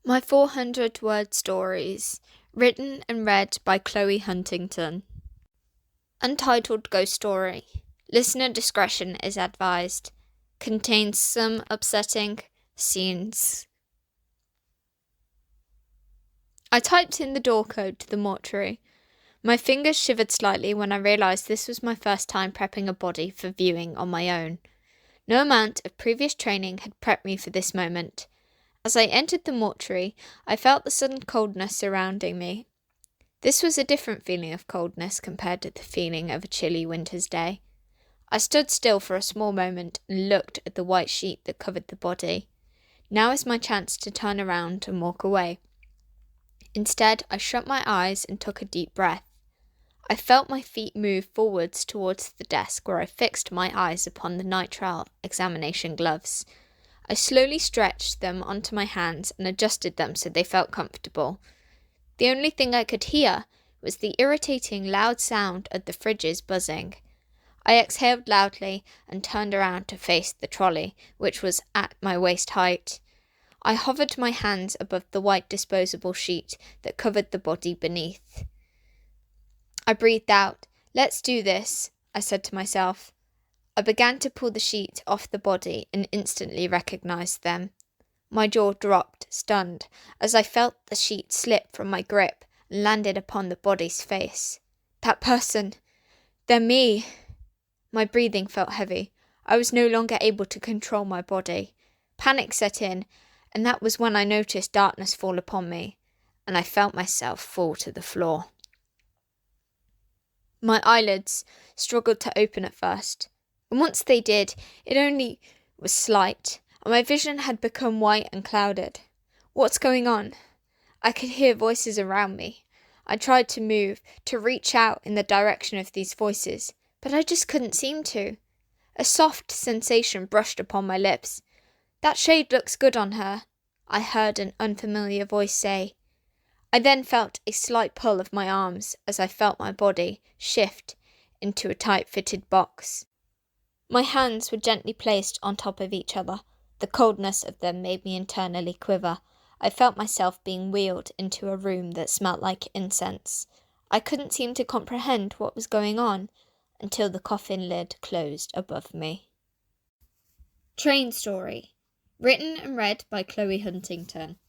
My 400-word stories, written and read by Chloe Huntington. Untitled Ghost Story. Listener discretion is advised. Contains some upsetting scenes. I typed in the door code to the mortuary. My fingers shivered slightly when I realised this was my first time prepping a body for viewing on my own. No amount of previous training had prepped me for this moment. As I entered the mortuary, I felt the sudden coldness surrounding me. This was a different feeling of coldness compared to the feeling of a chilly winter's day. I stood still for a small moment and looked at the white sheet that covered the body. Now is my chance to turn around and walk away. Instead, I shut my eyes and took a deep breath. I felt my feet move forwards towards the desk where I fixed my eyes upon the nitrile examination gloves. I slowly stretched them onto my hands and adjusted them so they felt comfortable. The only thing I could hear was the irritating loud sound of the fridges buzzing. I exhaled loudly and turned around to face the trolley, which was at my waist height. I hovered my hands above the white disposable sheet that covered the body beneath. I breathed out. "Let's do this," I said to myself. I began to pull the sheet off the body and instantly recognised them. My jaw dropped, stunned, as I felt the sheet slip from my grip and landed upon the body's face. That person! They're me! My breathing felt heavy. I was no longer able to control my body. Panic set in, and that was when I noticed darkness fall upon me, and I felt myself fall to the floor. My eyelids struggled to open at first. And once they did, it only was slight, and my vision had become white and clouded. What's going on? I could hear voices around me. I tried to move, to reach out in the direction of these voices, but I just couldn't seem to. A soft sensation brushed upon my lips. "That shade looks good on her," I heard an unfamiliar voice say. I then felt a slight pull of my arms as I felt my body shift into a tight-fitted box. My hands were gently placed on top of each other. The coldness of them made me internally quiver. I felt myself being wheeled into a room that smelt like incense. I couldn't seem to comprehend what was going on until the coffin lid closed above me. Train Story. Written and read by Chloe Huntington.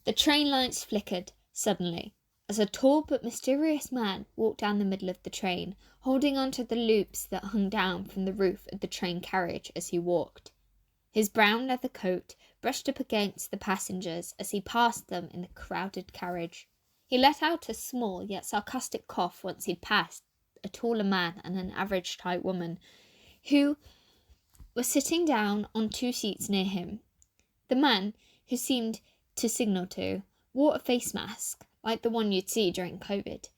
The train lights flickered suddenly as a tall but mysterious man walked down the middle of the train, holding onto the loops that hung down from the roof of the train carriage as he walked. His brown leather coat brushed up against the passengers as he passed them in the crowded carriage. He let out a small yet sarcastic cough once he'd passed a taller man and an average-height woman, who were sitting down on two seats near him. The man, who seemed to signal to, wore a face mask, like the one you'd see during COVID.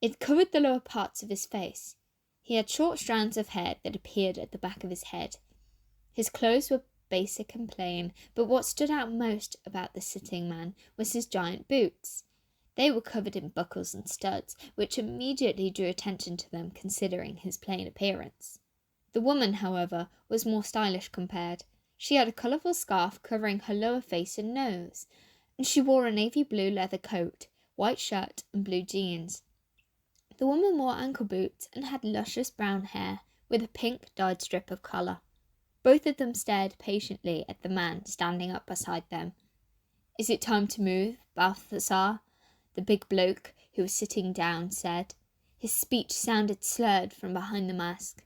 It covered the lower parts of his face. He had short strands of hair that appeared at the back of his head. His clothes were basic and plain, but what stood out most about the sitting man was his giant boots. They were covered in buckles and studs, which immediately drew attention to them considering his plain appearance. The woman, however, was more stylish compared. She had a colourful scarf covering her lower face and nose, and she wore a navy blue leather coat, white shirt and blue jeans. The woman wore ankle boots and had luscious brown hair with a pink dyed strip of colour. Both of them stared patiently at the man standing up beside them. "Is it time to move, Balthazar?" the big bloke who was sitting down said. His speech sounded slurred from behind the mask.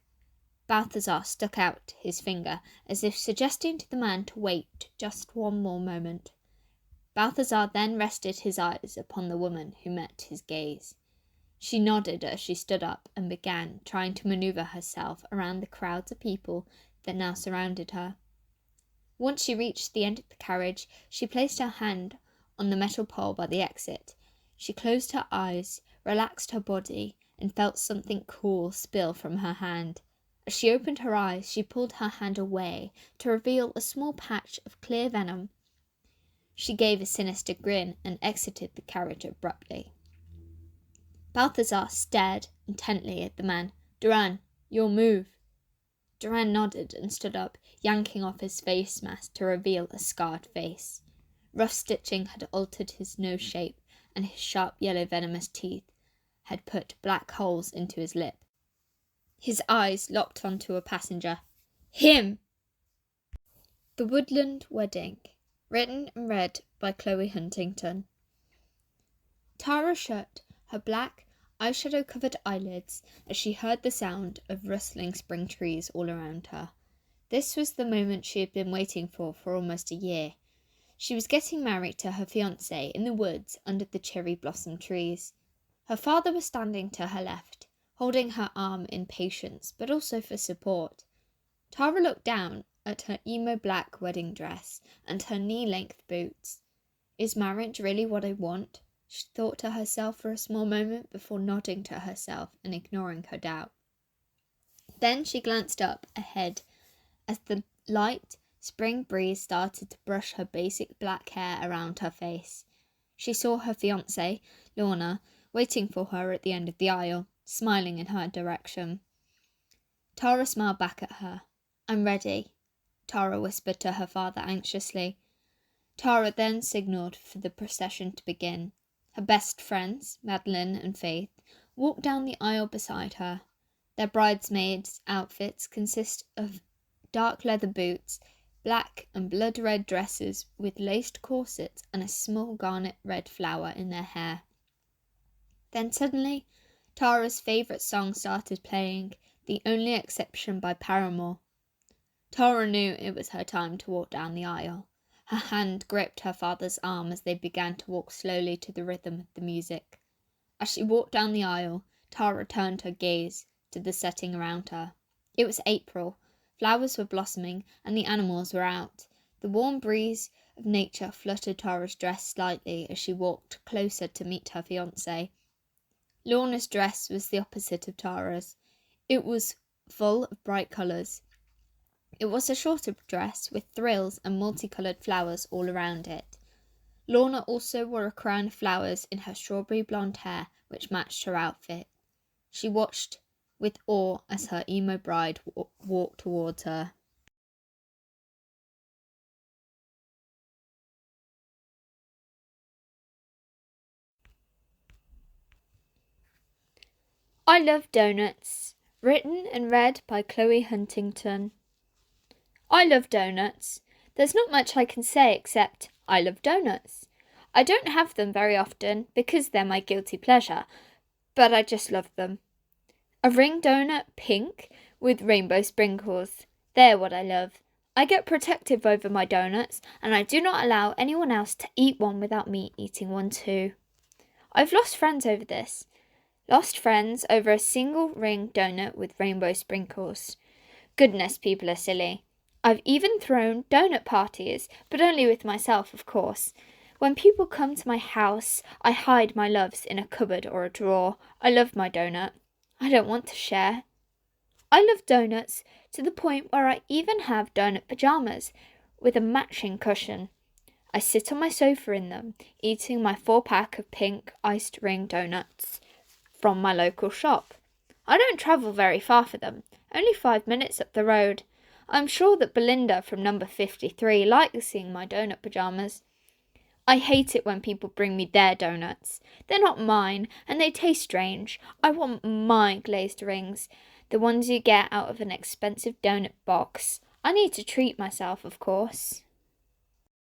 Balthazar stuck out his finger as if suggesting to the man to wait just one more moment. Balthazar then rested his eyes upon the woman who met his gaze. She nodded as she stood up and began trying to maneuver herself around the crowds of people that now surrounded her. Once she reached the end of the carriage, she placed her hand on the metal pole by the exit. She closed her eyes, relaxed her body, and felt something cool spill from her hand. As she opened her eyes, she pulled her hand away to reveal a small patch of clear venom. She gave a sinister grin and exited the carriage abruptly. Balthazar stared intently at the man. "Duran, your move." Duran nodded and stood up, yanking off his face mask to reveal a scarred face. Rough stitching had altered his nose shape, and his sharp yellow venomous teeth had put black holes into his lip. His eyes locked onto a passenger. Him! The Woodland Wedding. Written and read by Chloe Huntington. Tara shut her black, eyeshadow-covered eyelids as she heard the sound of rustling spring trees all around her. This was the moment she had been waiting for almost a year. She was getting married to her fiancé in the woods under the cherry blossom trees. Her father was standing to her left, holding her arm in patience, but also for support. Tara looked down at her emo black wedding dress and her knee-length boots. Is marriage really what I want? She thought to herself for a small moment before nodding to herself and ignoring her doubt. Then she glanced up ahead as the light spring breeze started to brush her basic black hair around her face. She saw her fiancé, Lorna, waiting for her at the end of the aisle, smiling in her direction. Tara smiled back at her. I'm ready, Tara whispered to her father anxiously. Tara then signalled for the procession to begin. Her best friends, Madeline and Faith, walked down the aisle beside her. Their bridesmaids' outfits consist of dark leather boots, black and blood-red dresses with laced corsets and a small garnet red flower in their hair. Then suddenly, Tara's favourite song started playing, The Only Exception by Paramore. Tara knew it was her time to walk down the aisle. Her hand gripped her father's arm as they began to walk slowly to the rhythm of the music. As she walked down the aisle, Tara turned her gaze to the setting around her. It was April. Flowers were blossoming and the animals were out. The warm breeze of nature fluttered Tara's dress slightly as she walked closer to meet her fiancé. Lorna's dress was the opposite of Tara's. It was full of bright colours. It was a shorter dress with thrills and multicoloured flowers all around it. Lorna also wore a crown of flowers in her strawberry blonde hair, which matched her outfit. She watched with awe as her emo bride walked towards her. I Love Doughnuts. Written and read by Chloe Huntington. I love doughnuts. There's not much I can say except I love doughnuts. I don't have them very often because they're my guilty pleasure, but I just love them. A ring donut, pink, with rainbow sprinkles. They're what I love. I get protective over my donuts, and I do not allow anyone else to eat one without me eating one too. I've lost friends over this. Lost friends over a single ring donut with rainbow sprinkles. Goodness, people are silly. I've even thrown donut parties, but only with myself, of course. When people come to my house, I hide my loves in a cupboard or a drawer. I love my donut. I don't want to share. I love donuts to the point where I even have donut pajamas with a matching cushion. I sit on my sofa in them, eating my 4-pack of pink iced ring donuts from my local shop. I don't travel very far for them, only 5 minutes up the road. I'm sure that Belinda from number 53 likes seeing my donut pajamas. I hate it when people bring me their donuts. They're not mine, and they taste strange. I want my glazed rings, the ones you get out of an expensive donut box. I need to treat myself, of course.